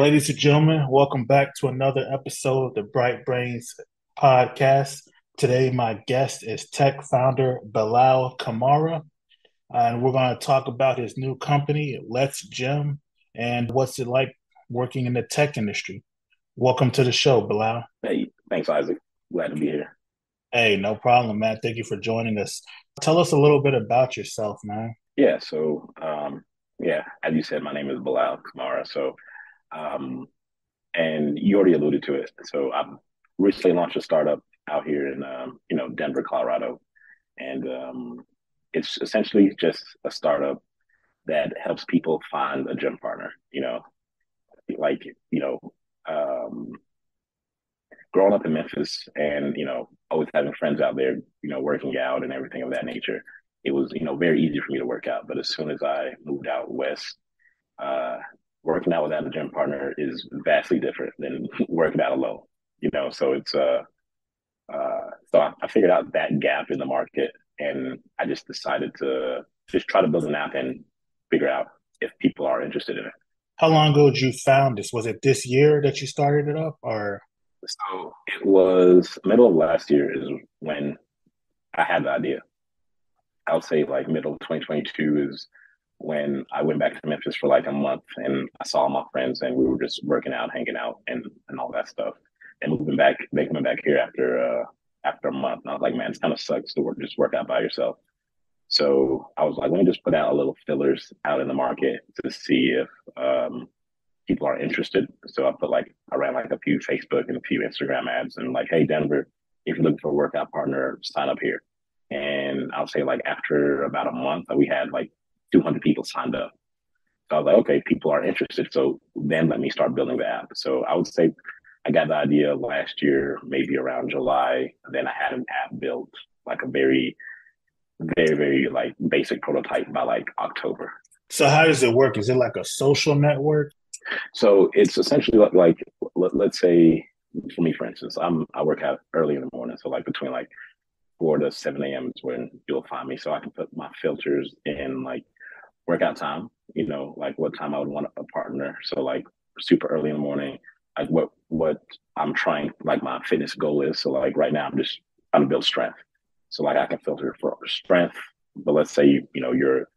ladies and gentlemen, welcome back to another episode of the Bright Brains podcast. Today, my guest is tech founder Belal Kamara, and we're going to talk about his new company, Let's Gym, and what's it like working in the tech industry. Welcome to the show, Belal. Hey, thanks, Isaac. Glad to be here. Hey, no problem, man. Thank you for joining us. Tell us a little bit about yourself, man. Yeah, so as you said, my name is Belal Kamara. Um, and you already alluded to it. So I've recently launched a startup out here in Denver, Colorado, and it's essentially just a startup that helps people find a gym partner. Like you know, um, growing up in Memphis and, always having friends out there, working out and everything of that nature, it was, very easy for me to work out. But as soon as I moved out west, uh, working out without a gym partner is vastly different than working out alone, so I figured out that gap in the market and I just decided to just try to build an app and figure out if people are interested in it. How long ago did you found this? Was it this year that you started it up, or? So it was middle of last year is when I had the idea. I would say like middle of 2022 is when I went back to Memphis for like a month and I saw my friends and we were just working out, hanging out and all that stuff. And they coming back here after a month. And I was like, man, it kind of sucks to work out by yourself. So I was like, let me just put out a little fillers out in the market to see if people are interested. So I ran like a few Facebook and a few Instagram ads and like, hey Denver, if you're looking for a workout partner, sign up here. And I'll say like after about a month, we had like 200 people signed up. So I was like, okay, people are interested. So then let me start building the app. So I would say I got the idea last year, maybe around July. Then I had an app built, like a very, very, very like basic prototype by like October. So how does it work? Is it like a social network? So it's essentially let's say for me, for instance, I work out early in the morning. So like between like 4 to 7 a.m. is when you'll find me. So I can put my filters in like workout time, like what time I would want a partner. So like super early in the morning, like what I'm trying, like my fitness goal is. So like right now I'm just trying to build strength. So like I can filter for strength, but let's say you're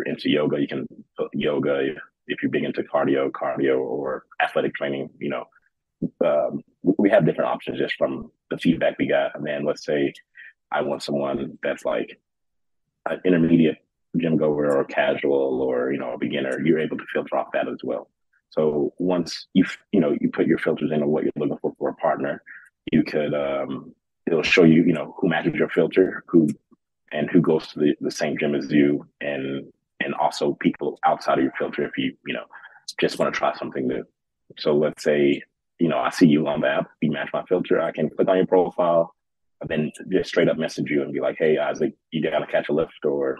into yoga, you can put yoga. If you're big into cardio or athletic training, we have different options just from the feedback we got. And then let's say I want someone that's like an intermediate gym goer or casual or a beginner. You're able to filter off that as well. So once you put your filters into what you're looking for a partner, you could it'll show you who matches your filter, who goes to the same gym as you, and also people outside of your filter if you just want to try something new. So let's say I see you on the app, you match my filter, I can click on your profile, and then just straight up message you and be like, hey, Isaac, you got to catch a lift or,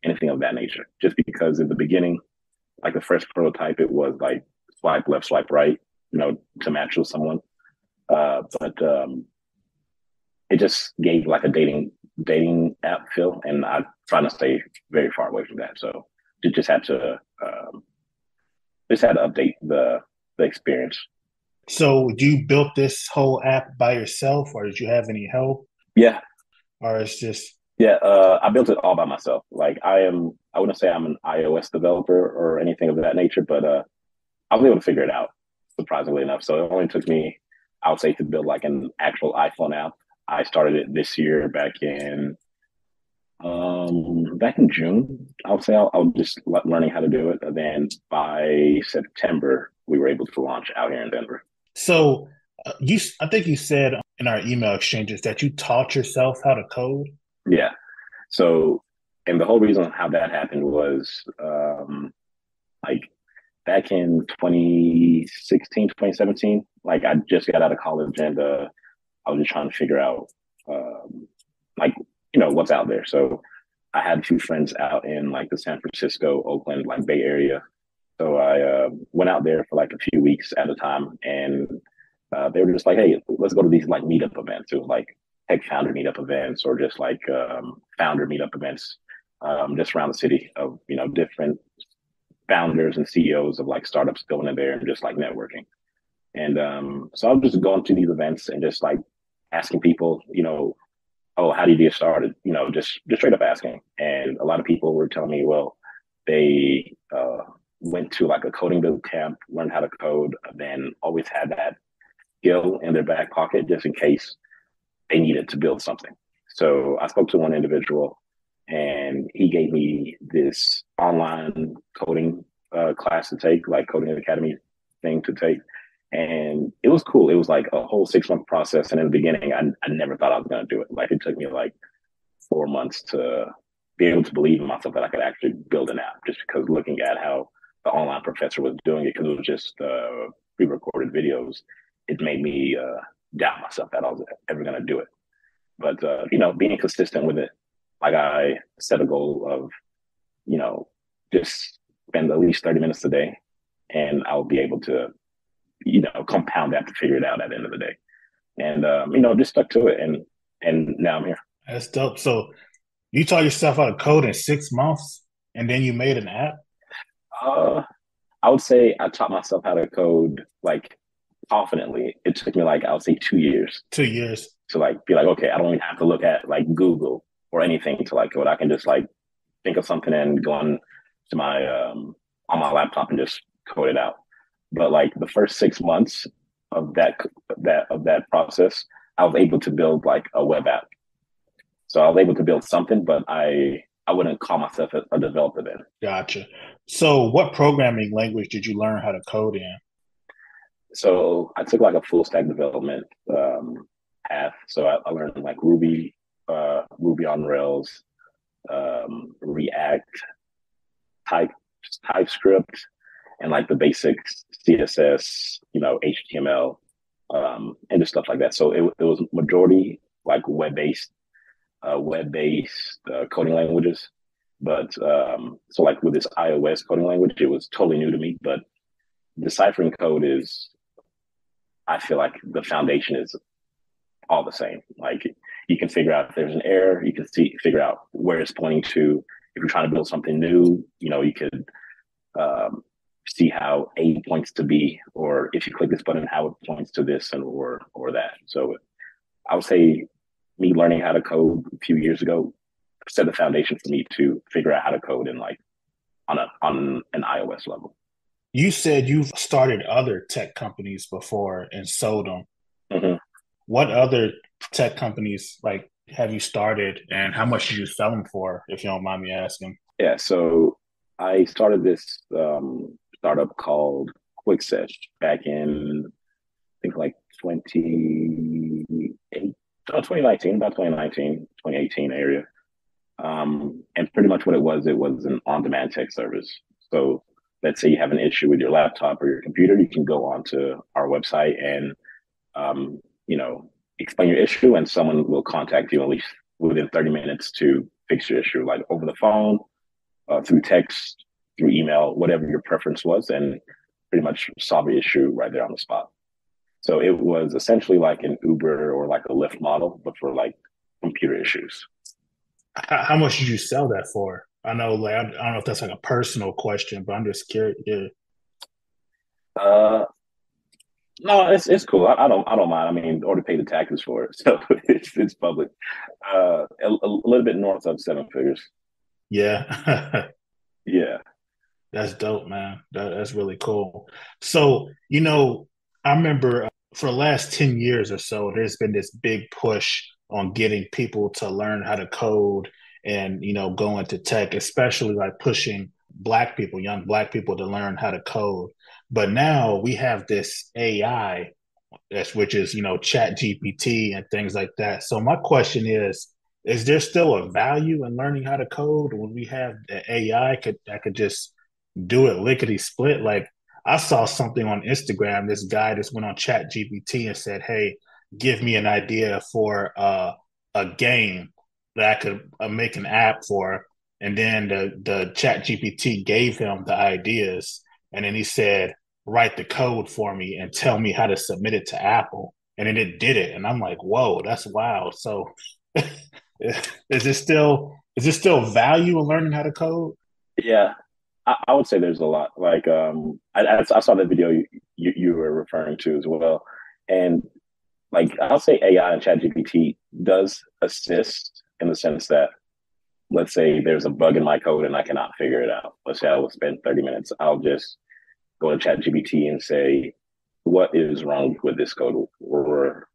anything of that nature. Just because in the beginning, like the first prototype, it was like swipe left, swipe right, to match with someone. But it just gave like a dating app feel. And I'm trying to stay very far away from that. So you just had to update the experience. So you built this whole app by yourself, or did you have any help, Yeah, or it's just yeah, I built it all by myself. Like I wouldn't say I'm an iOS developer or anything of that nature, but I was able to figure it out surprisingly enough. So it only took me, I would say, to build like an actual iPhone app. I started it this year back in June. I would say I was just learning how to do it, and then by September we were able to launch out here in Denver. so. You, I think you said in our email exchanges that you taught yourself how to code. Yeah. So, and the whole reason how that happened was like back in 2016, 2017, like I just got out of college and I was just trying to figure out like, what's out there. So I had a few friends out in like the San Francisco, Oakland, like Bay Area. So I went out there for like a few weeks at a time and they were just like, hey, let's go to these like meetup events or like tech founder meetup events or just like founder meetup events just around the city of, different founders and CEOs of like startups going in there and just like networking. And so I was just going to these events and just like asking people, oh, how did you get started? Just straight up asking. And a lot of people were telling me, well, they went to like a coding boot camp, learned how to code, then always had that skill in their back pocket just in case they needed to build something. So I spoke to one individual and he gave me this online coding class to take, like coding academy thing to take. And it was cool. It was like a whole 6 month process. And in the beginning, I never thought I was going to do it. Like it took me like 4 months to be able to believe in myself that I could actually build an app just because looking at how the online professor was doing it, because it was just pre-recorded videos, it made me doubt myself that I was ever going to do it. But being consistent with it, like I set a goal of, just spend at least 30 minutes a day, and I'll be able to, compound that to figure it out at the end of the day. And just stuck to it, and now I'm here. That's dope. So you taught yourself how to code in 6 months, and then you made an app. Uh, I would say I taught myself how to code like confidently. It took me like I would say 2 years 2 years. to like be like, okay, I don't even have to look at like Google or anything to like code. I can just like think of something and go on my laptop and just code it out. But like the first 6 months of that process, I was able to build like a web app. So I was able to build something, but I wouldn't call myself a developer then. Gotcha. So what programming language did you learn how to code in? So I took like a full stack development path. So I learned like Ruby, Ruby on Rails, React, type TypeScript, and like the basics CSS, HTML, and just stuff like that. So it was majority like web based coding languages. But so like with this iOS coding language, it was totally new to me. But deciphering code is, I feel like the foundation is all the same. Like you can figure out if there's an error, you can figure out where it's pointing to. If you're trying to build something new, you could um, see how A points to B, or if you click this button, how it points to this and or that. So I would say me learning how to code a few years ago set the foundation for me to figure out how to code in like on an iOS level. You said you've started other tech companies before and sold them. Mm-hmm. What other tech companies like have you started, and how much did you sell them for, if you don't mind me asking? Yeah, so I started this startup called QuickSesh back in I think like 28, 2019, about 2019, 2018 area. And pretty much what it was an on-demand tech service. So let's say you have an issue with your laptop or your computer, you can go onto our website and um, you know, explain your issue, and someone will contact you at least within 30 minutes to fix your issue, like over the phone, through text, through email, whatever your preference was, and pretty much solve your issue right there on the spot. So it was essentially like an Uber or like a Lyft model, but for like computer issues. How much did you sell that for? I know, like, I don't know if that's like a personal question, but I'm just curious. Yeah. Uh, no, it's cool. I don't mind. I mean, or to pay the taxes for it, so it's public. A little bit north of seven figures. Yeah. Yeah. That's dope, man. That's really cool. So, I remember for the last 10 years or so, there's been this big push on getting people to learn how to code and, go into tech, especially like pushing Black people, young Black people to learn how to code. But now we have this AI, which is, Chat GPT and things like that. So my question is there still a value in learning how to code when we have the AI that could just do it lickety split? Like I saw something on Instagram. This guy just went on Chat GPT and said, "Hey, give me an idea for a game that I could make an app for." And then the Chat GPT gave him the ideas, and then he said, "Write the code for me and tell me how to submit it to Apple." And then it did it, and I'm like, "Whoa, that's wild!" So, is there still value in learning how to code? Yeah. I would say there's a lot. Like I saw the video you were referring to as well, and like I'll say AI and ChatGPT does assist in the sense that let's say there's a bug in my code and I cannot figure it out. Let's say I will spend 30 minutes. I'll just go to ChatGPT and say, what is wrong with this code, or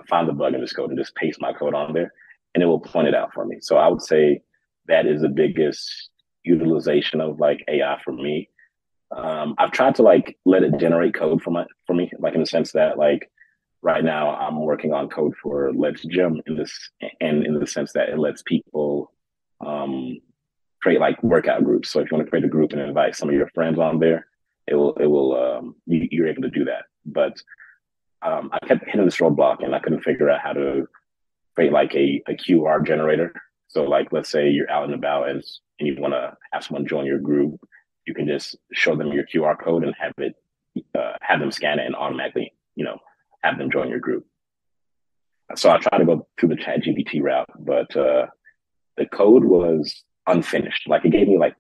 find the bug in this code and just paste my code on there, and it will point it out for me. So I would say that is the biggest utilization of like AI for me. I've tried to like let it generate code for me, like in the sense that like right now I'm working on code for Let's Gym in this, and in the sense that it lets people um, create like workout groups. So if you want to create a group and invite some of your friends on there, you're able to do that. But I kept hitting this roadblock and I couldn't figure out how to create like a QR generator. So like let's say you're out and about and you want to have someone join your group, you can just show them your QR code and have them scan it and automatically have them join your group. So I tried to go through the Chat GPT route, but the code was unfinished. Like it gave me like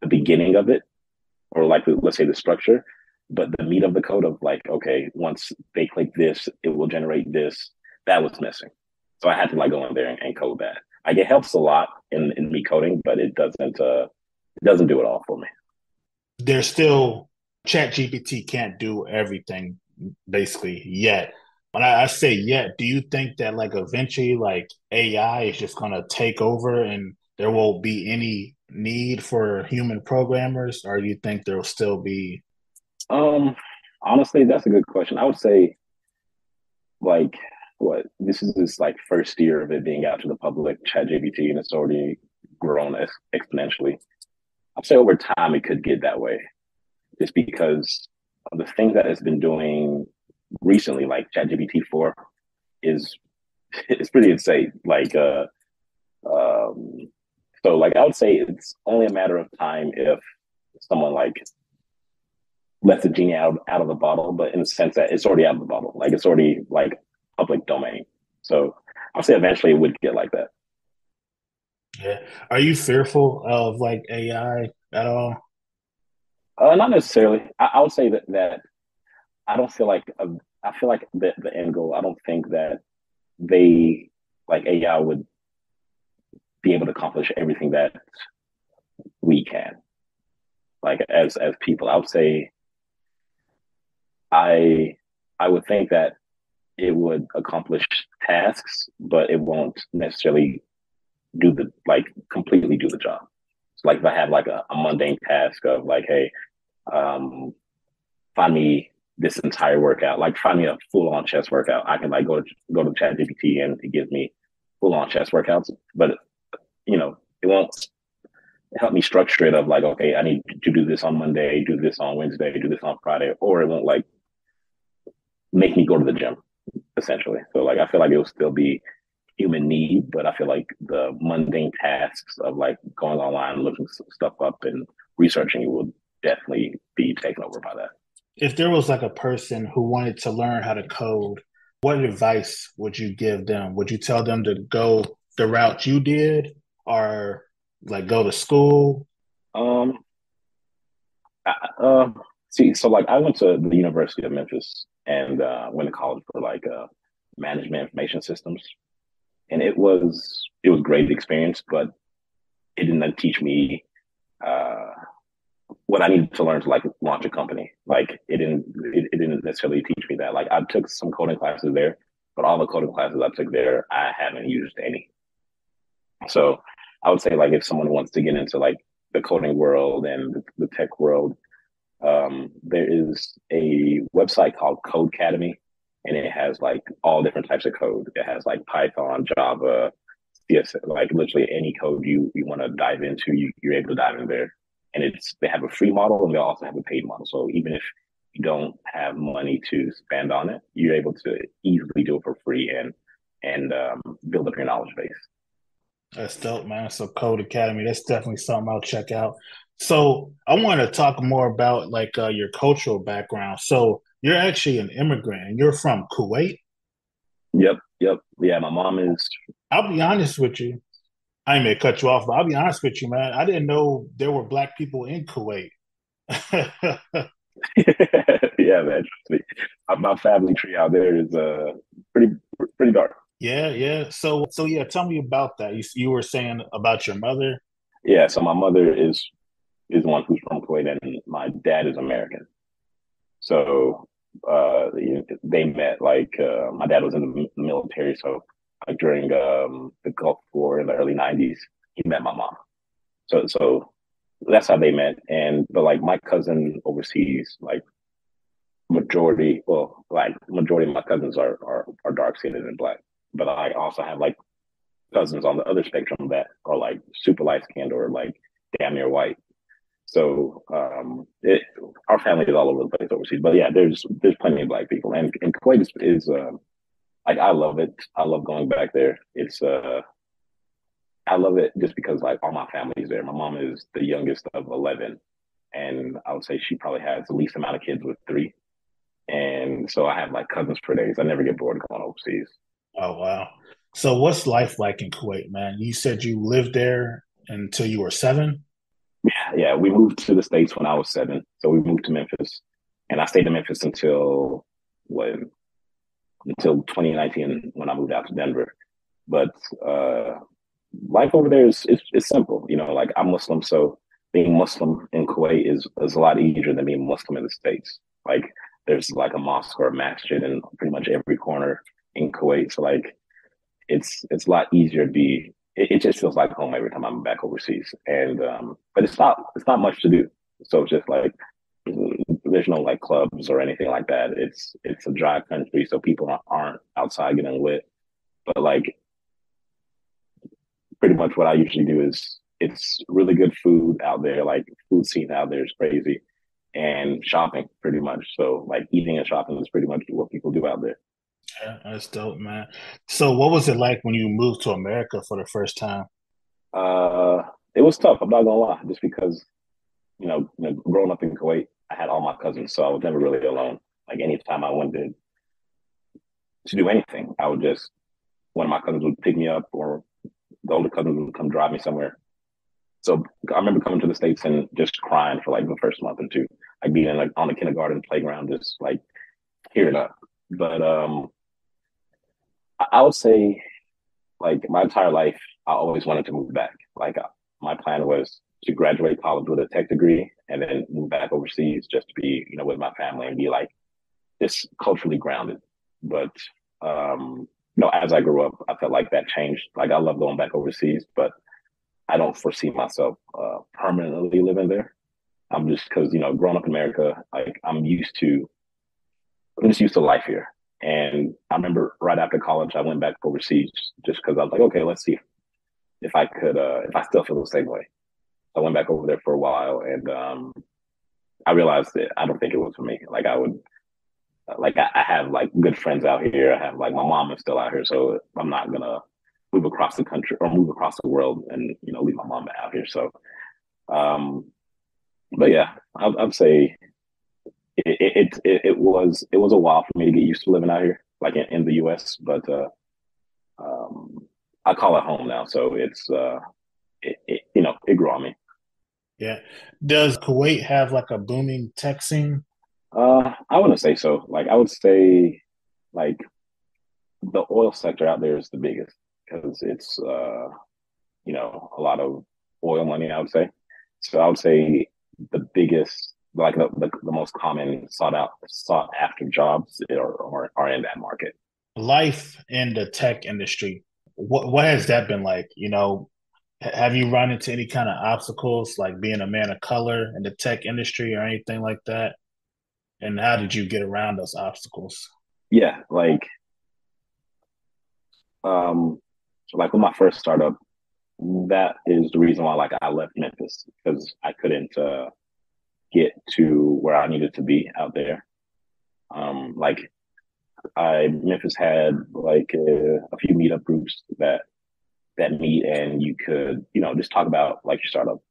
the beginning of it, or like let's say the structure, but the meat of the code of like, okay, once they click this, it will generate this. That was missing. So I had to like go in there and code that. Like it helps a lot in me coding, but it doesn't do it all for me. There's still ChatGPT can't do everything basically yet. When I say yet, do you think that like eventually like AI is just gonna take over and there won't be any need for human programmers, or do you think there will still be? Um, Honestly, that's a good question. I would say like what this is this like first year of it being out to the public, ChatGPT, and it's already grown exponentially. I'd say over time it could get that way, just because of the things that it's been doing recently, like ChatGPT 4, is it's pretty insane. Um, so like I would say it's only a matter of time if someone like lets the genie out of the bottle, but in the sense that it's already out of the bottle, like it's already like public domain. So I'll say eventually it would get like that. Yeah. Are you fearful of like AI at all? Not necessarily. I would say that I don't feel like I feel like the end goal. I don't think that they like AI would be able to accomplish everything that we can. Like as people, I would say I I would think that it would accomplish tasks, but it won't necessarily do the like completely do the job. So like if I have like a mundane task of like, hey, um, find me this entire workout, like find me a full on chest workout. I can like go to ChatGPT and it gives me full on chest workouts, but it won't help me structure it of like, okay, I need to do this on Monday, do this on Wednesday, do this on Friday, or it won't like make me go to the gym essentially. So like I feel like it will still be human need, but I feel like the mundane tasks of like going online, looking stuff up, and researching it will definitely be taken over by that. If there was like a person who wanted to learn how to code, what advice would you give them? Would you tell them to go the route you did, or like go to school? Um, I, See, so like I went to the University of Memphis and went to college for like management information systems, and it was great experience, but it didn't teach me uh, what I needed to learn to like launch a company. Like it didn't necessarily teach me that. Like I took some coding classes there, but all the coding classes I took there, I haven't used any. So I would say like if someone wants to get into like the coding world and the tech world, there is a website called Code Academy, and it has like all different types of code. It has like Python, Java, CSS, like literally any code you want to dive into, you're able to dive in there. And they have a free model and they also have a paid model. So even if you don't have money to spend on it, you're able to easily do it for free and build up your knowledge base. That's dope, man. So Code Academy, that's definitely something I'll check out. So I want to talk more about like your cultural background. So you're actually an immigrant and you're from Kuwait. Yep, yep. Yeah, my mom is. I'll be honest with you. I ain't mean to cut you off, but I'll be honest with you, man. I didn't know there were black people in Kuwait. Yeah, man. Trust me. My family tree out there is pretty pretty dark. Yeah, yeah. So yeah, tell me about that. You were saying about your mother. Yeah, so my mother is one who's from Kuwait, and my dad is American. So they met like my dad was in the military, so like during the Gulf War in the early '90s, he met my mom. So that's how they met. And but like my cousin overseas, like majority of my cousins are dark skinned and black. But I also have like cousins on the other spectrum that are like super light skinned or like damn near white. So our family is all over the place overseas. But yeah, there's plenty of black people, and Kuwait is like I love it. I love going back there. It's I love it just because like all my family's there. My mom is the youngest of 11, and I would say she probably has the least amount of kids with three. And so I have like cousins for days. I never get bored going overseas. Oh wow. So what's life like in Kuwait, man? You said you lived there until you were 7? Yeah, we moved to the States when I was 7. So we moved to Memphis. And I stayed in Memphis when until 2019 when I moved out to Denver. But life over there is simple. You know, like I'm Muslim, so being Muslim in Kuwait is a lot easier than being Muslim in the States. Like there's like a mosque or a masjid in pretty much every corner in Kuwait. So like it's a lot easier to be. It just feels like home every time I'm back overseas. And but it's not much to do. So it's just like there's no like clubs or anything like that. It's a dry country, so people aren't outside getting lit. But like pretty much what I usually do is it's really good food out there. Like food scene out there is crazy, and shopping pretty much. So like eating and shopping is pretty much what people do out there. Yeah, that's dope, man. So what was it like when you moved to America for the first time? Uh, it was tough. I'm not gonna lie, just because growing up in Kuwait, I had all my cousins, so I was never really alone. Like anytime I wanted to do anything, I would just one of my cousins would pick me up, or the older cousins would come drive me somewhere. So I remember coming to the States and just crying for like the first month or two, like being like on the kindergarten playground, just like tearing up. But I would say like my entire life, I always wanted to move back. Like my plan was to graduate college with a tech degree and then move back overseas just to be, with my family and be like just culturally grounded. But as I grew up, I felt like that changed. Like I love going back overseas, but I don't foresee myself permanently living there. I'm just because growing up in America, like I'm just used to life here. And I remember right after college, I went back overseas just because I was like, okay, let's see if I could, if I still feel the same way. I went back over there for a while, and I realized that I don't think it was for me. Like I have like good friends out here. I have like my mom is still out here, so I'm not gonna move across the country or move across the world and leave my mom out here. So, um, but yeah, I'd say it was a while for me to get used to living out here, like in the U.S. But um, I call it home now, so it grew on me. Yeah. Does Kuwait have like a booming tech scene? I wouldn't say so. Like I would say, like the oil sector out there is the biggest because it's a lot of oil money. I would say. So I would say the biggest, like the most common sought after jobs are in that market. Life in the tech industry. What has that been like? Have you run into any kind of obstacles like being a man of color in the tech industry or anything like that? And how did you get around those obstacles? Yeah, um, like with my first startup, that is the reason why like I left Memphis because I couldn't get to where I needed to be out there. Like I Memphis had like a few meetup groups that meet and you could just talk about like your startup.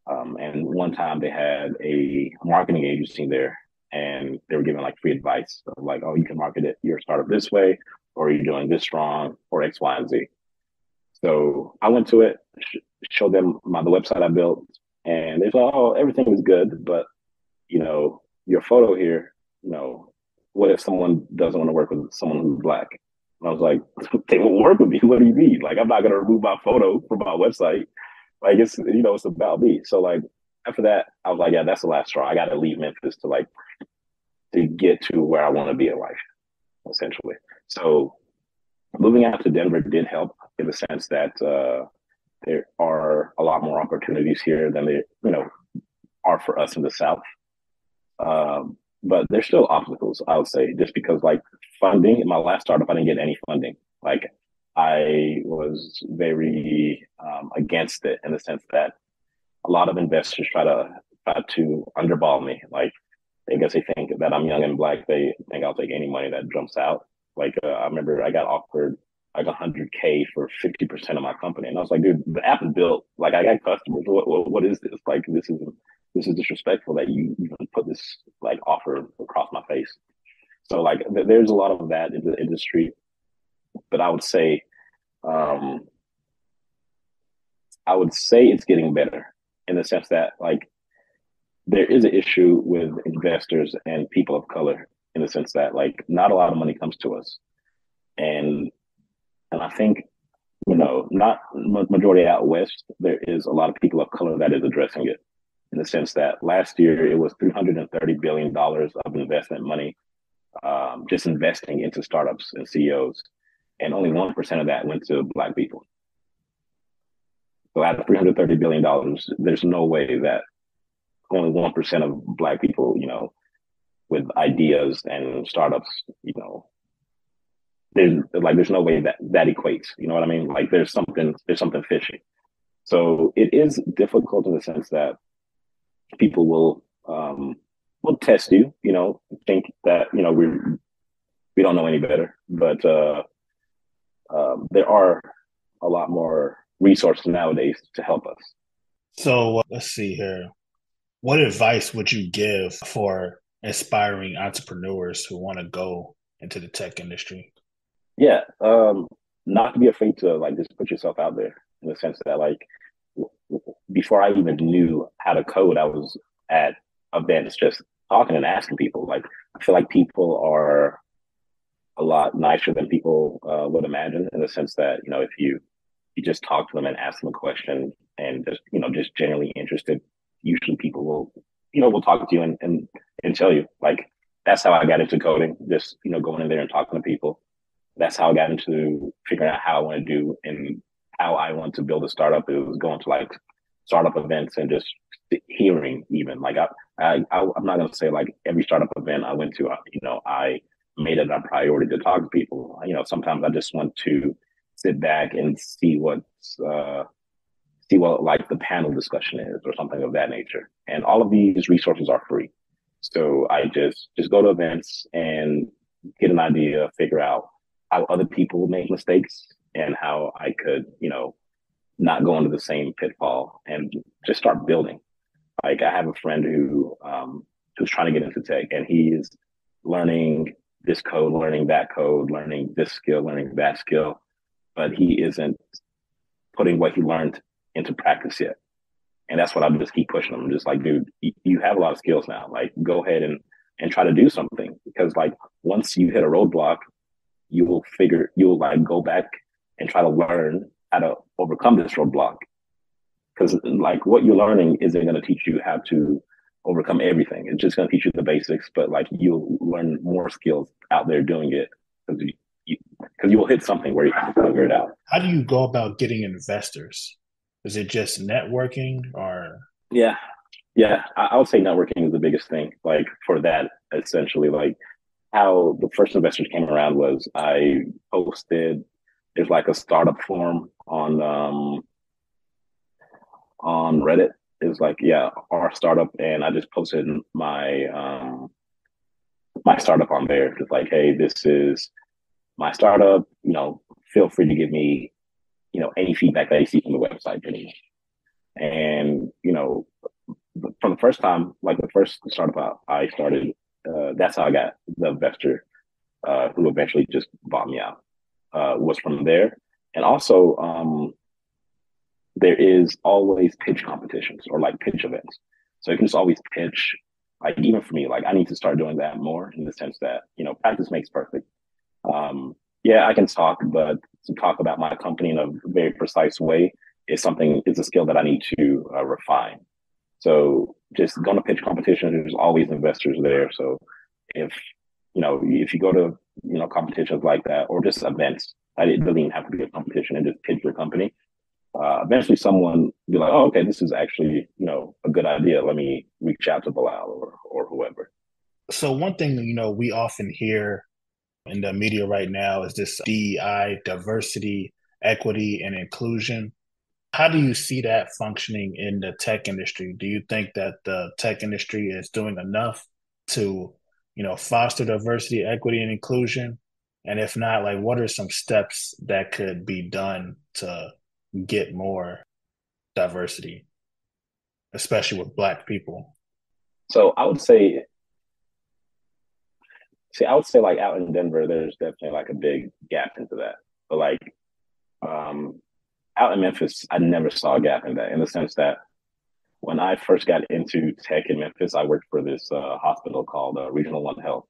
And one time they had a marketing agency there, and they were giving like free advice of like, oh, you can market your startup this way, or you're doing this wrong, or X, Y, and Z. So I went to it, showed them the website I built, and they thought, "Oh, everything is good, but your photo here, you know, what if someone doesn't want to work with someone who's black?" And I was like, "They won't work with me. What do you mean? Like, I'm not gonna remove my photo from my website. Like, it's about me." So like after that, I was like, "Yeah, that's the last straw. I got to leave Memphis to get to where I want to be in life, essentially." So moving out to Denver did help in the sense that there are a lot more opportunities here than there, are for us in the South. But there's still obstacles, I would say, just because like funding in my last startup, I didn't get any funding. Like I was very against it in the sense that a lot of investors try to underball me. Like I guess they think that I'm young and black. They think I'll take any money that jumps out. Like I remember I got offered like 100K for 50% of my company, and I was like, dude, the app is built. Like I got customers. What is this? Like this is disrespectful that you even put this like offer across my face. So like there's a lot of that in the industry, but um, I would say it's getting better in the sense that like there is an issue with investors and people of color in the sense that like not a lot of money comes to us, and I think not majority out west there is a lot of people of color that is addressing it in the sense that last year it was $330 billion of investment money, just investing into startups and CEOs, and only 1% of that went to black people. So out of $330 billion, there's no way that only 1% of black people, with ideas and startups, there's no way that equates. You know what I mean? Like there's something fishy. So it is difficult in the sense that people will test you, think that we don't know any better, but there are a lot more resources nowadays to help us. So let's see here. What advice would you give for aspiring entrepreneurs who want to go into the tech industry? Yeah, not to be afraid to like just put yourself out there in the sense that like before I even knew how to code, I was at events just talking and asking people. Like I feel like people are a lot nicer than people would imagine in the sense that if you just talk to them and ask them a question and just genuinely interested, usually people will talk to you and tell you. Like that's how I got into coding, just going in there and talking to people. That's how I got into figuring out how I want to do and how I want to build a startup. It was going to like startup events and just hearing even like I'm not gonna say like every startup event I went to, I made it a priority to talk to people. Sometimes I just want to sit back and see what like the panel discussion is or something of that nature. And all of these resources are free. So I just go to events and get an idea, figure out how other people make mistakes and how I could, not go into the same pitfall and just start building. Like I have a friend who's trying to get into tech and he's learning this code, learning this skill, learning that skill, but he isn't putting what he learned into practice yet. And that's what I just keep pushing him. I'm just like, dude, you have a lot of skills now. Like, go ahead and try to do something because like once you hit a roadblock, you'll like go back and try to learn how to overcome this roadblock. Because like what you're learning isn't going to teach you how to overcome everything. It's just going to teach you the basics, but like you'll learn more skills out there doing it because you will hit something where you have to figure it out. How do you go about getting investors? Is it just networking or? Yeah, yeah. I would say networking is the biggest thing. Like for that, essentially, like how the first investors came around was I posted. There's like a startup forum on Reddit. It was like, yeah, our startup, and I just posted my startup on there. Just like, hey, this is my startup. Feel free to give me any feedback that you see from the website, pretty much. And from the first time, like the first startup I started, that's how I got the investor who eventually just bought me out. Was from there. And also, there is always pitch competitions or like pitch events. So you can just always pitch. Like even for me, like I need to start doing that more in the sense that practice makes perfect. Yeah, I can talk, but to talk about my company in a very precise way is a skill that I need to refine. So just going to pitch competitions, there's always investors there. So if if you go to competitions like that or just events, it doesn't even have to be a competition and just pitch your company. Eventually, someone be like, "Oh, okay, this is actually a good idea. Let me reach out to Bilal or whoever." So one thing, we often hear in the media right now is this DEI, diversity, equity, and inclusion. How do you see that functioning in the tech industry? Do you think that the tech industry is doing enough to, foster diversity, equity, and inclusion? And if not, like, what are some steps that could be done to get more diversity, especially with Black people? So I would say like out in Denver, there's definitely like a big gap into that. But like um, out in Memphis, I never saw a gap in that in the sense that when I first got into tech in Memphis, I worked for this hospital called Regional One Health,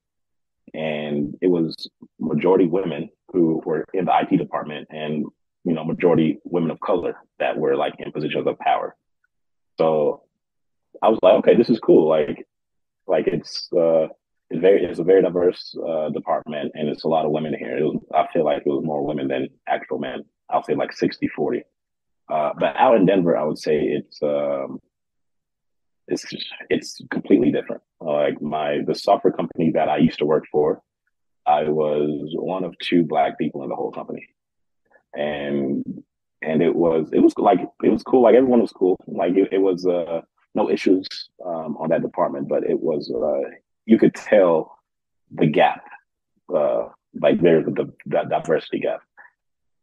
and it was majority women who were in the IT department, and majority women of color that were like in positions of power. So I was like, okay, this is cool. Like it's a very diverse department, and it's a lot of women here. I feel like it was more women than actual men. I'll say like 60-40. But out in Denver, I would say it's it's completely different. Like the software company that I used to work for, I was one of two Black people in the whole company, and it was cool. Like everyone was cool. Like it was no issues on that department, but it was you could tell the gap, like there's the diversity gap.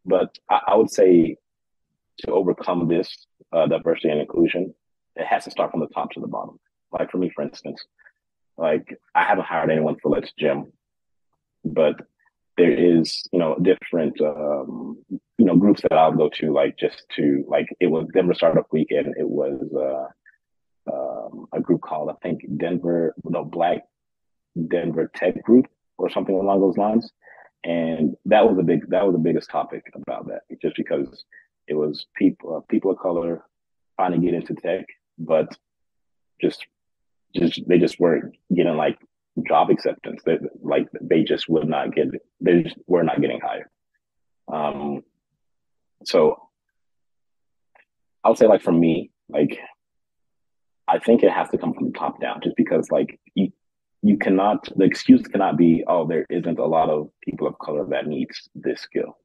But I would say to overcome this diversity and inclusion, it has to start from the top to the bottom. Like for me, for instance, like I haven't hired anyone for Let's Gym, but there is different groups that I'll go to like just to like it was Denver Startup Weekend. It was a group called I think Denver no Black Denver Tech Group or something along those lines. And that was the biggest topic about that, just because it was people of color trying to get into tech, but just they just weren't getting like job acceptance. They just would not get they just were not getting hired. Um, so I would say like for me, like I think it has to come from the top down, just because like you cannot the excuse cannot be, oh, there isn't a lot of people of color that needs this skill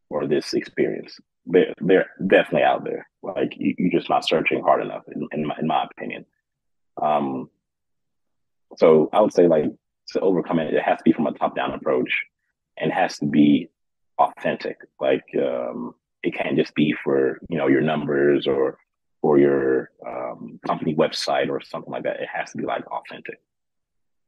or this experience. They're definitely out there. Like you're just not searching hard enough, in my opinion. Um, so I would say like to overcome it, it has to be from a top down approach and has to be authentic. Like it can't just be for your numbers or your company website or something like that. It has to be like authentic.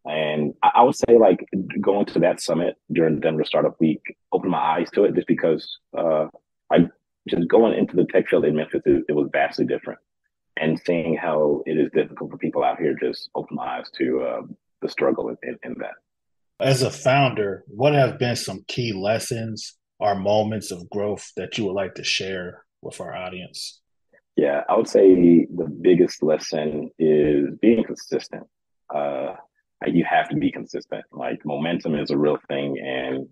And I would say like going to that summit during Denver Startup Week opened my eyes to it, just because I just going into the tech field in Memphis, it was vastly different. And seeing how it is difficult for people out here just opened my eyes to the struggle in that. As a founder, what have been some key lessons or moments of growth that you would like to share with our audience? Yeah, I would say the biggest lesson is being consistent. Uh, you have to be consistent. Like momentum is a real thing, and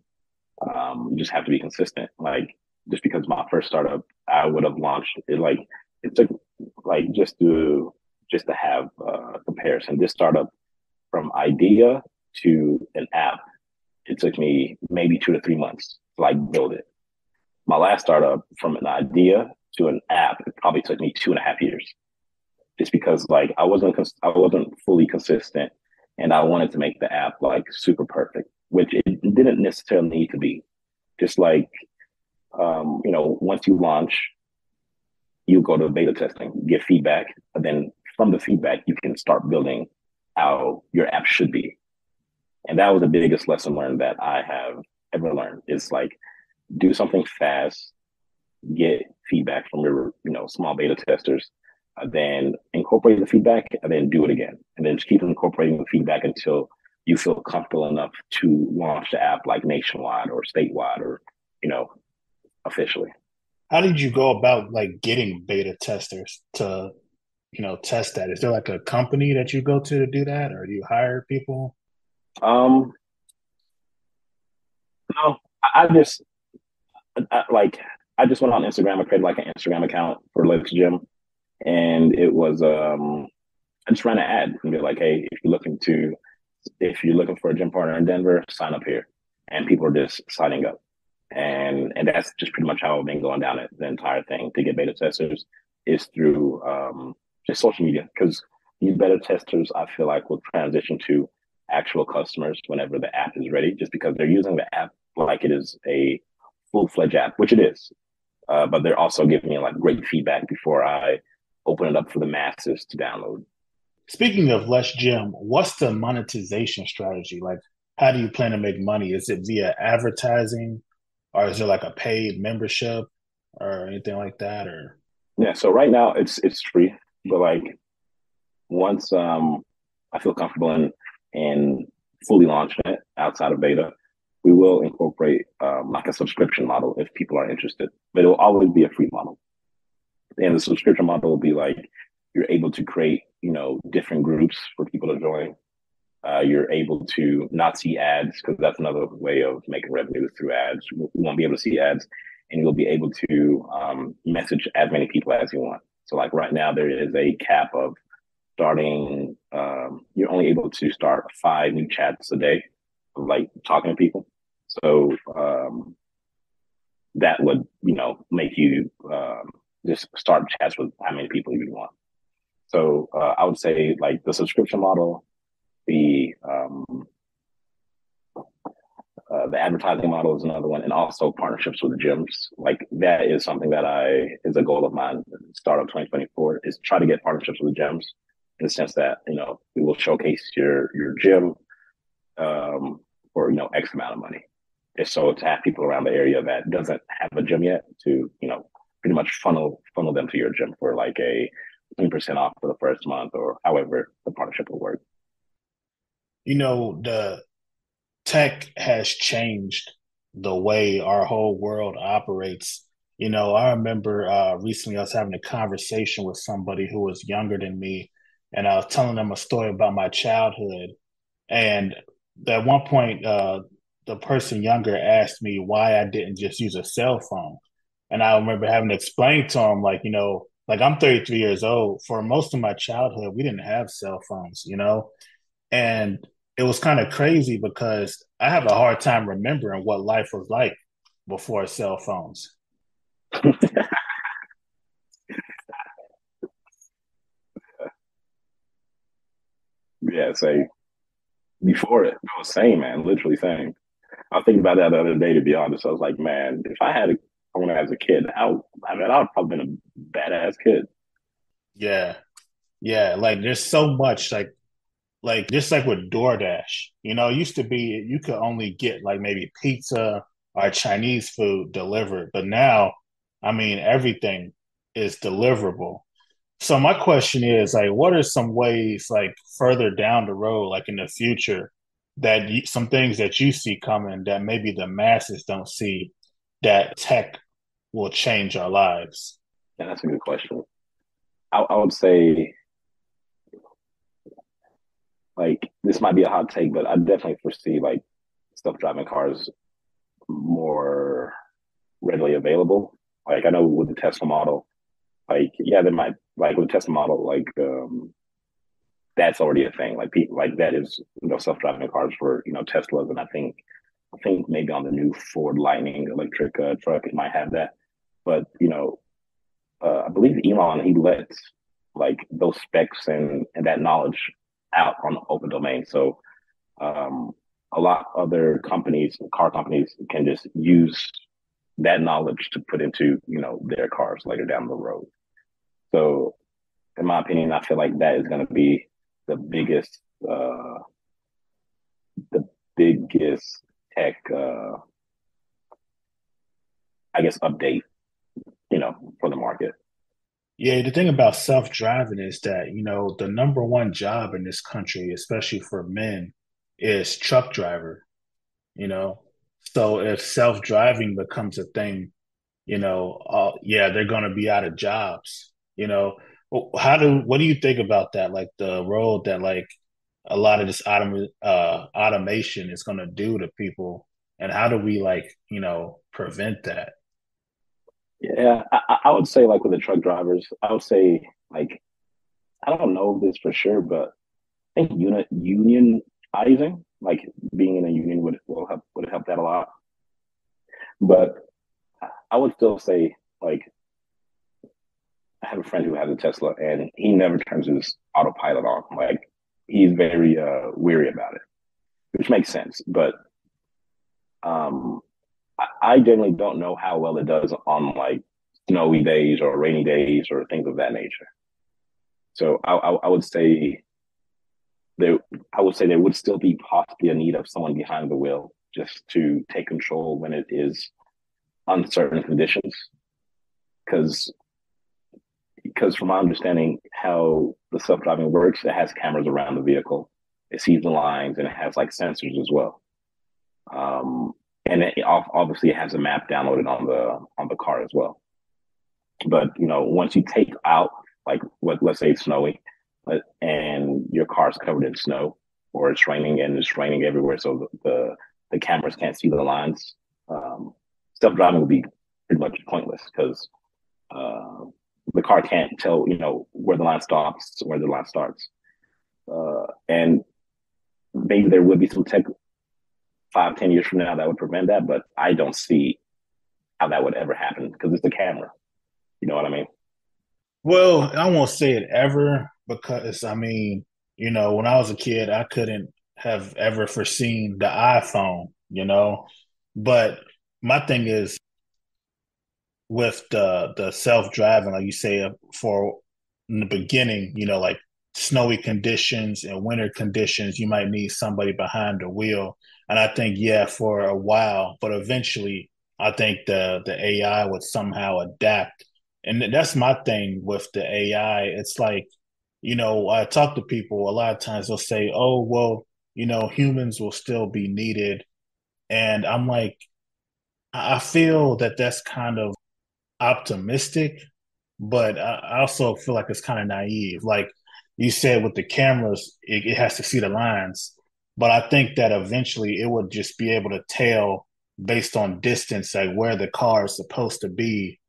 you just have to be consistent. Like just because my first startup, I would have launched it. Like it took like just to have comparison. This startup from idea to an app, it took me maybe 2 to 3 months to like build it. My last startup from an idea to an app, it probably took me 2.5 years, just because like I wasn't fully consistent, and I wanted to make the app like super perfect, which it didn't necessarily need to be. Just like once you launch, you go to beta testing, get feedback, and then from the feedback, you can start building how your app should be. And that was the biggest lesson learned that I have ever learned. Is like do something fast, get feedback from your, small beta testers, then incorporate the feedback, and then do it again, and then just keep incorporating the feedback until you feel comfortable enough to launch the app like nationwide or statewide or you know officially. How did you go about like getting beta testers to, test that? Is there like a company that you go to do that, or do you hire people? Um, no, like I just went on Instagram. I created like an Instagram account for Let's Gym, and it was I just ran an ad and be like, hey, if you're looking for a gym partner in Denver, sign up here, and people are just signing up, and that's just pretty much how I've been going down it the entire thing to get beta testers is through just social media because these beta testers I feel like will transition to actual customers whenever the app is ready, just because they're using the app like it is a full-fledged app, which it is. But they're also giving me like great feedback before I open it up for the masses to download. Speaking of Less Gym, what's the monetization strategy? Like, how do you plan to make money? Is it via advertising, or is there like a paid membership or anything like that? Or Yeah, so right now it's free, but like once I feel comfortable in fully launching it outside of beta, we will incorporate like a subscription model if people are interested. But it will always be a free model. And the subscription model will be like you're able to create, different groups for people to join. You're able to not see ads because that's another way of making revenue through ads. You won't be able to see ads, and you'll be able to message as many people as you want. So, like right now, there is a cap of starting. You're only able to start 5 new chats a day, like talking to people. So that would, make you just start chats with how many people you want. So I would say like the subscription model, the advertising model is another one, and also partnerships with the gyms. Like that is something that I is a goal of mine. Start of 2024 is try to get partnerships with the gyms in the sense that we will showcase your gym for X amount of money. It's so to have people around the area that doesn't have a gym yet to pretty much funnel them to your gym for like a 20% off for the first month or however the partnership will work. the tech has changed the way our whole world operates. I remember recently I was having a conversation with somebody who was younger than me, and I was telling them a story about my childhood. And at one point, the person younger asked me why I didn't just use a cell phone. And I remember having to explain to him, like, like I'm 33 years old. For most of my childhood, we didn't have cell phones. And it was kind of crazy because I have a hard time remembering what life was like before cell phones. Yeah, say before it was same, man, literally same. I was thinking about that the other day. To be honest, I was like, man, if I had a phone as a kid, I mean, I would probably been a badass kid. Yeah. Yeah. Like there's so much like just like with DoorDash, it used to be you could only get like maybe pizza or Chinese food delivered, but now, I mean, everything is deliverable. So my question is like, what are some ways like further down the road, like in the future, that some things that you see coming that maybe the masses don't see that tech will change our lives? Yeah, that's a good question. I would say like this might be a hot take, but I definitely foresee like self-driving cars more readily available. Like I know with the Tesla model, like yeah, they might like with the Tesla model, like that's already a thing. Like people like that is self-driving cars for Teslas, and I think maybe on the new Ford Lightning electric truck it might have that. But I believe Elon he lets like those specs and that knowledge out on the open domain. So um, a lot other companies, car companies, can just use that knowledge to put into their cars later down the road. So in my opinion, I feel like that is going to be the biggest uh, the biggest tech I guess update the market. Yeah, the thing about self-driving is that, the number one job in this country, especially for men, is truck driver, you know. So if self-driving becomes a thing, yeah, they're going to be out of jobs, you know. What do you think about that? Like the role that like a lot of this automation is going to do to people, and how do we like, prevent that? Yeah, I would say like with the truck drivers, I would say like I don't know this for sure, but I think unionizing, like being in a union would help that a lot. But I would still say like I have a friend who has a Tesla and he never turns his autopilot on. Like he's very weary about it, which makes sense. But um, I generally don't know how well it does on like snowy days or rainy days or things of that nature. So I would say there I would say there would still be possibly a need of someone behind the wheel just to take control when it is uncertain conditions. Because from my understanding, how the self driving works, it has cameras around the vehicle, it sees the lines, and it has like sensors as well. Um, and obviously it has a map downloaded on the car as well. But once you take out like let's say it's snowy, and your car's covered in snow, or it's raining and it's raining everywhere, so the cameras can't see the lines. Self driving will be pretty much pointless because uh, the car can't tell where the line stops, where the line starts, and maybe there would be some tech 5, 10 years from now that would prevent that, but I don't see how that would ever happen because it's the camera. You know what I mean? Well, I won't say it ever because I mean, when I was a kid, I couldn't have ever foreseen the iPhone, But my thing is with the self-driving, like you say, for in the beginning, like snowy conditions and winter conditions, you might need somebody behind the wheel. And I think, yeah, for a while, but eventually I think the AI would somehow adapt. And that's my thing with the AI. It's like, I talk to people a lot of times, they'll say, oh, well, humans will still be needed. And I'm like, I feel that that's kind of optimistic, but I also feel like it's kind of naive. Like you said, with the cameras, it has to see the lines, but I think that eventually it would just be able to tell based on distance, like where the car is supposed to be,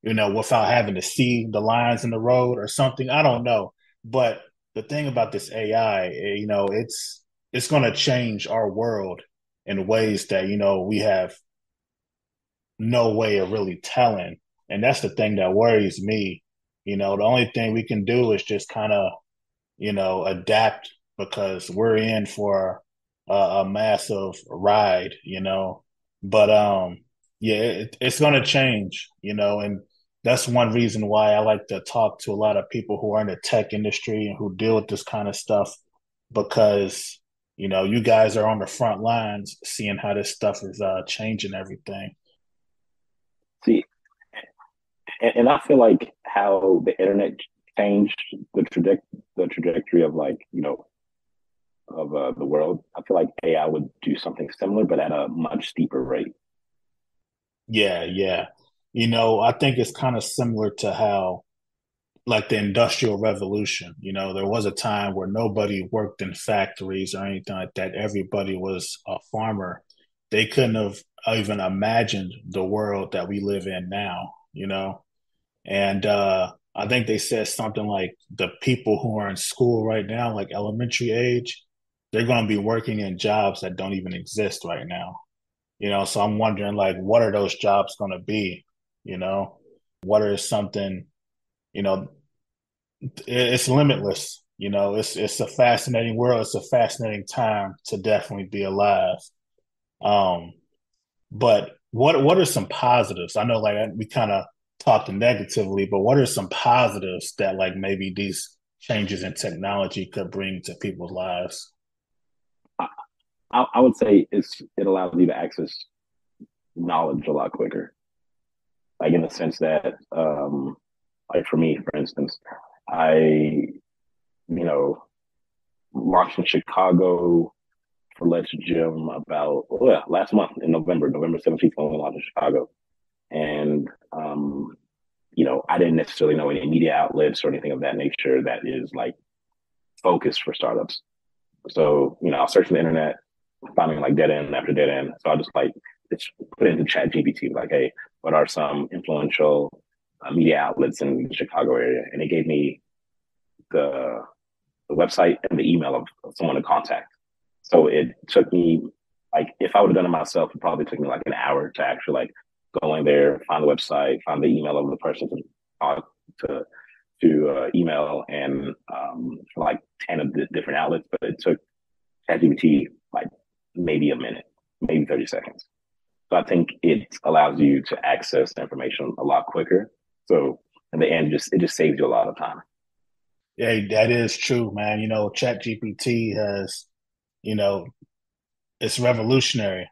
without having to see the lines in the road or something. I don't know, but the thing about this AI, it's going to change our world in ways that we have no way of really telling. And that's the thing that worries me. The only thing we can do is just kind of, adapt because we're in for a massive ride, But yeah, it's going to change, and that's one reason why I like to talk to a lot of people who are in the tech industry and who deal with this kind of stuff because, you guys are on the front lines seeing how this stuff is changing everything. See, and I feel like how the internet changed the trajectory of like of the world. I feel like AI would do something similar, but at a much steeper rate. Yeah, yeah. I think it's kind of similar to how, like the Industrial Revolution, there was a time where nobody worked in factories or anything like that. Everybody was a farmer. They couldn't have even imagined the world that we live in now. And I think they said something like the people who are in school right now, like elementary age, they're going to be working in jobs that don't even exist right now. So I'm wondering, like, what are those jobs going to be? You know, what are something, you know, it's limitless. It's a fascinating world. It's a fascinating time to definitely be alive. Um, but what are some positives? I know, like we kind of talked negatively, but what are some positives that like maybe these changes in technology could bring to people's lives? I would say it allows you to access knowledge a lot quicker. like in the sense that, like for me, for instance, I, you know, launched in Chicago for Let's Gym about last month in November 17th when we launched in Chicago. And I didn't necessarily know any media outlets or anything of that nature that is like focused for startups. So, I was searching the internet, finding like dead end after dead end. So I just like it's put into Chat GPT, like, hey, what are some influential media outlets in the Chicago area? And it gave me the the website and the email of someone to contact. So it took me like if I would have done it myself, it probably took me like an hour to actually like go in there, find the website, find the email of the person to talk to email and for like 10 of the different outlets, but it took ChatGPT like maybe a minute, maybe 30 seconds. So I think it allows you to access the information a lot quicker. So in the end, just it just saves you a lot of time. Yeah, that is true, man. Chat GPT has, you know, it's revolutionary,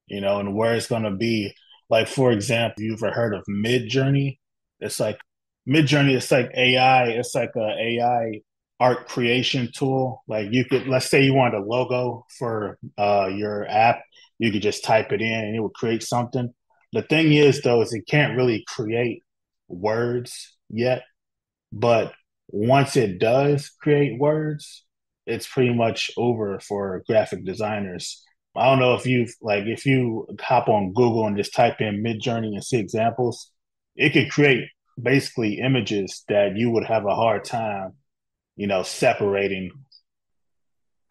and where it's going to be. Like, for example, you've ever heard of Mid Journey? It's like Mid Journey, it's like AI, it's like a AI art creation tool. Like you could, let's say you want a logo for your app, you could just type it in and it would create something. The thing is, though, is it can't really create words yet, but once it does create words, it's pretty much over for graphic designers. I don't know if you hop on Google and just type in Midjourney and see examples, it could create basically images that you would have a hard time, separating.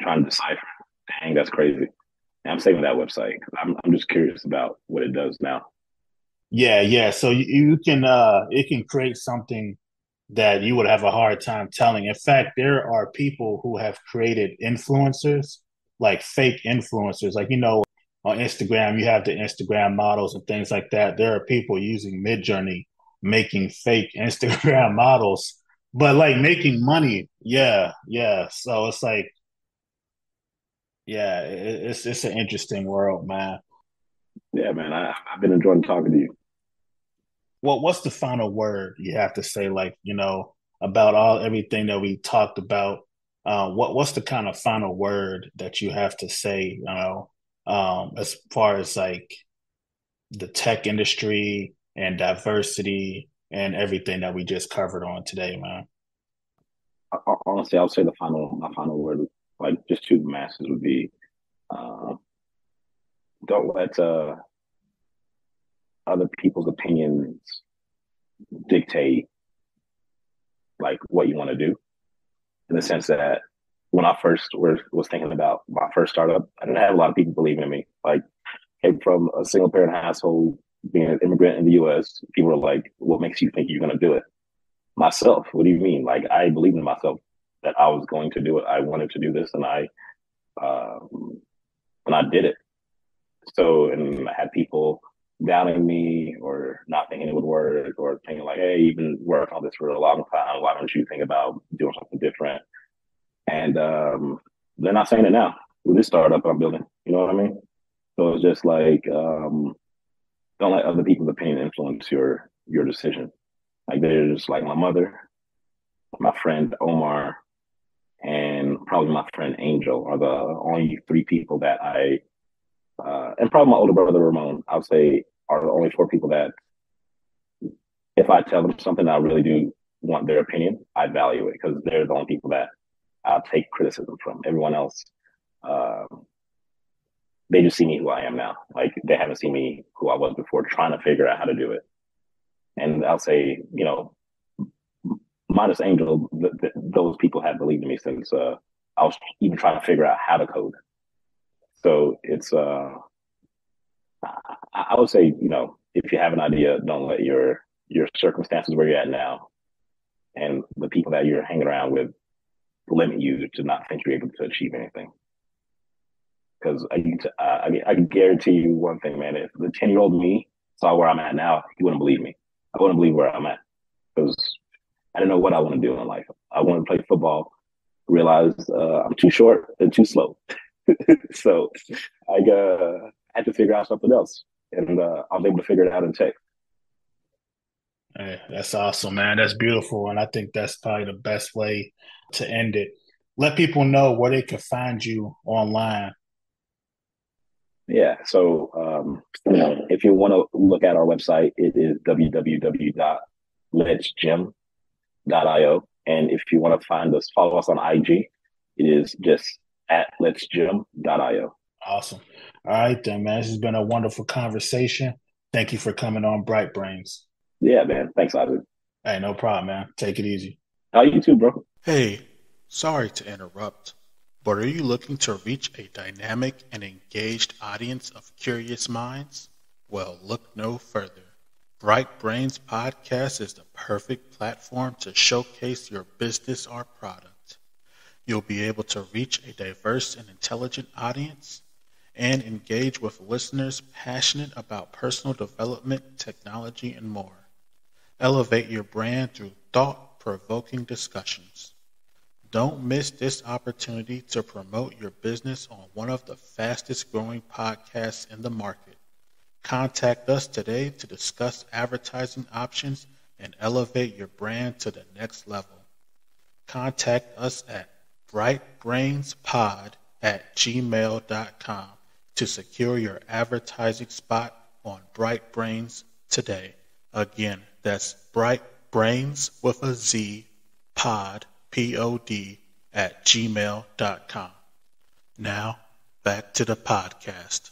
Trying to decipher. Dang, that's crazy. I'm saving that website. I'm just curious about what it does now. Yeah, yeah. So you can it can create something that you would have a hard time telling. In fact, there are people who have created influencers, like fake influencers. Like, on Instagram, you have the Instagram models and things like that. There are people using Midjourney making fake Instagram models, but like making money. Yeah, yeah. So it's like, yeah, it's an interesting world, man. Yeah, man, I've been enjoying talking to you. What's the final word you have to say, like, about all everything that we talked about? What's the kind of final word that you have to say, as far as like the tech industry and diversity and everything that we just covered on today, man? Honestly, I'll say my final word, like just to the masses, would be uh, don't let other people's opinions dictate like what you want to do. In the sense that when I first was thinking about my first startup, I didn't have a lot of people believing in me. Like, came from a single parent household, being an immigrant in the U.S. People were like, "What makes you think you're going to do it?" Myself. What do you mean? Like, I believed in myself that I was going to do it. I wanted to do this, um, and I did it. So, and I had people doubting me or not thinking it would work or thinking like, "Hey, you've been working on this for a long time. Why don't you think about doing something different?" And they're not saying it now with this startup I'm building. You know what I mean? So it's just like don't let other people's opinion influence your decision. Like there's like my mother, my friend Omar, and probably my friend Angel are the only three people that and probably my older brother Ramon, I would say are the only four people that if I tell them something I really do want their opinion, I value it because they're the only people that I'll take criticism from. Everyone else, uh, they just see me who I am now. Like they haven't seen me who I was before, trying to figure out how to do it. And I'll say, minus Angel, those people have believed in me since I was even trying to figure out how to code. So it's, I would say, if you have an idea, don't let your circumstances where you're at now and the people that you're hanging around with limit you to not think you're able to achieve anything. Because I can guarantee you one thing, man. If the 10-year-old me saw where I'm at now, he wouldn't believe me. I wouldn't believe where I'm at because I didn't know what I want to do in life. I wanted to play football, realized I'm too short and too slow. So I had to figure out something else. And I was able to figure it out in tech. Hey, that's awesome, man. That's beautiful. And I think that's probably the best way to end it. Let people know where they can find you online. Yeah. So, if you want to look at our website, it is www.letsgym.io. And if you want to find us, follow us on IG, it is just at letsgym.io. Awesome. All right, then, man. This has been a wonderful conversation. Thank you for coming on Bright Brains. Yeah, man. Thanks, Isaac. Hey, no problem, man. Take it easy. How you too, bro? Hey, sorry to interrupt, but are you looking to reach a dynamic and engaged audience of curious minds? Well, look no further. Bright Brains Podcast is the perfect platform to showcase your business or product. You'll be able to reach a diverse and intelligent audience and engage with listeners passionate about personal development, technology, and more. Elevate your brand through thought-provoking discussions. Don't miss this opportunity to promote your business on one of the fastest growing podcasts in the market. Contact us today to discuss advertising options and elevate your brand to the next level. Contact us at brightbrainspod@gmail.com to secure your advertising spot on Bright Brains today. Again, that's Bright Brains with a Z pod pod@gmail.com. Now, back to the podcast.